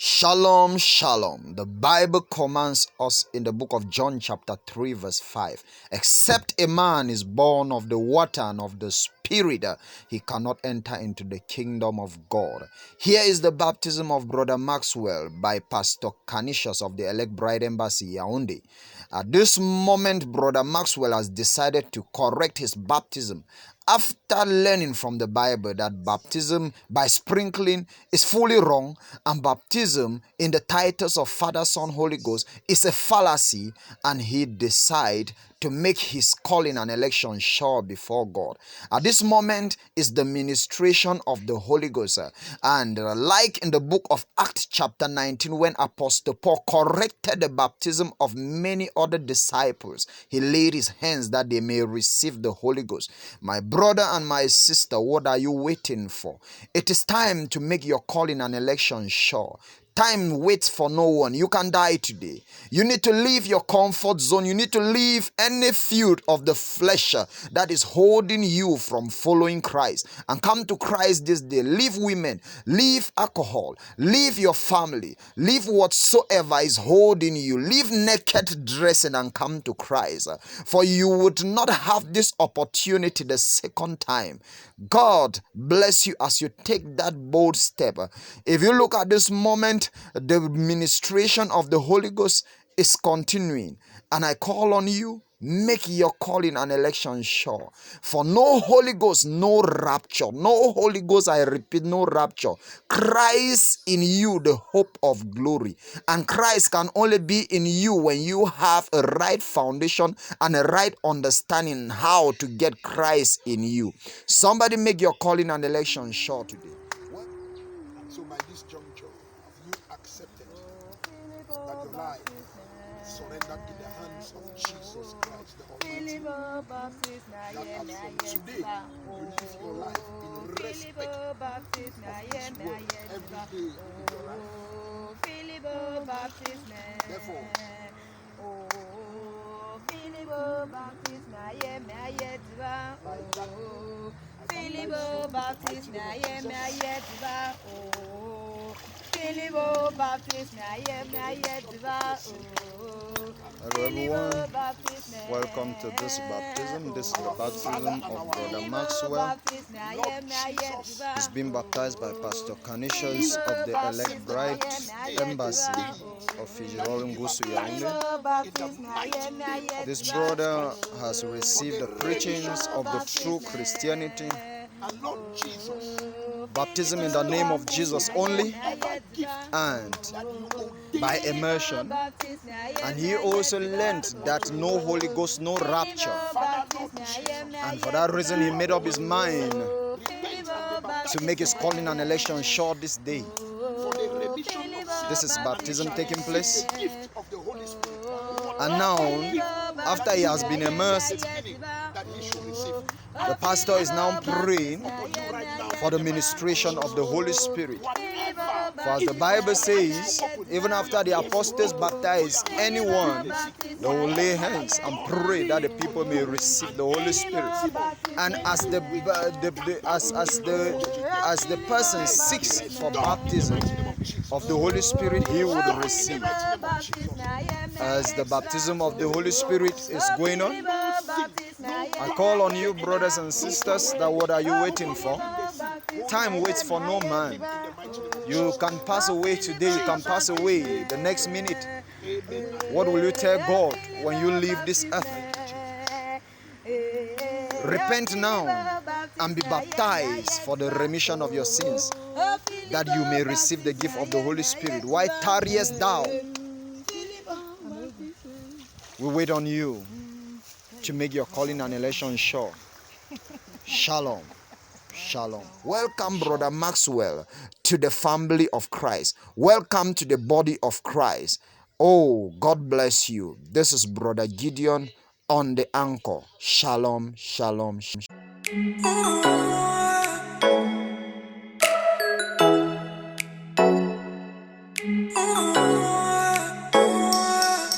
Shalom, shalom. The Bible commands us in the book of John chapter 3 verse 5. Except a man is born of the water and of the Spirit, he cannot enter into the kingdom of God. Here is the baptism of Brother Maxwell by Pastor Canisius of the Elect Bride Embassy, Yaoundé. At this moment, Brother Maxwell has decided to correct his baptism after learning from the Bible that baptism by sprinkling is fully wrong and baptism in the titles of Father, Son, Holy Ghost is a fallacy, and he decided to make his calling and election sure before God. At this moment is the ministration of the Holy Ghost, and like in the book of Acts chapter 19, when Apostle Paul corrected the baptism of many other disciples, he laid his hands that they may receive the Holy Ghost. My brother and my sister, what are you waiting for? It is time to make your calling and election sure. Time waits for no one. You can die today. You need to leave your comfort zone. You need to leave any field of the flesh that is holding you from following Christ and come to Christ this day. Leave women, leave alcohol, leave your family, leave whatsoever is holding you. Leave naked dressing and come to Christ. For you would not have this opportunity the second time. God bless you as you take that bold step. If you look at this moment, the ministration of the Holy Ghost is continuing, and I call on you, make your calling and election sure. For no Holy Ghost, no rapture. No Holy Ghost, I repeat, no rapture. Christ in you, the hope of glory. And Christ can only be in you when you have a right foundation and a right understanding how to get Christ in you. Somebody make your calling and election sure today. So by this juncture, have you accepted that your life is surrendered in the hands of Jesus Christ the Almighty? That as from today, you live your life in respect of His word every day of your life. Therefore, Hello everyone, welcome to this baptism. This is the baptism of Brother Maxwell. He's been baptized by Pastor Canisius of the Elect Bride Embassy of Gusu, Yaoundé. This brother has received the preachings of the true Christianity, baptism in the name of Jesus only, and by immersion. And he also learned that no Holy Ghost, no rapture. And for that reason, he made up his mind to make his calling and election sure this day. This is baptism taking place. And now, after he has been immersed, the pastor is now praying for the ministration of the Holy Spirit. For as the Bible says, even after the apostles baptize anyone, they will lay hands and pray that the people may receive the Holy Spirit. And as the person seeks for baptism of the Holy Spirit, he would receive. As the baptism of the Holy Spirit is going on, I call on you, brothers and sisters, that what are you waiting for? Time waits for no man. You can pass away today, you can pass away the next minute. What will you tell God when you leave this earth? Repent now and be baptized for the remission of your sins, that you may receive the gift of the Holy Spirit. Why tarriest thou? We wait on you to make your calling and election sure. Shalom. Shalom. Welcome, Brother Maxwell, to the family of Christ. Welcome to the body of Christ. Oh, God bless you. This is Brother Gideon on the anchor. Shalom, shalom, shalom.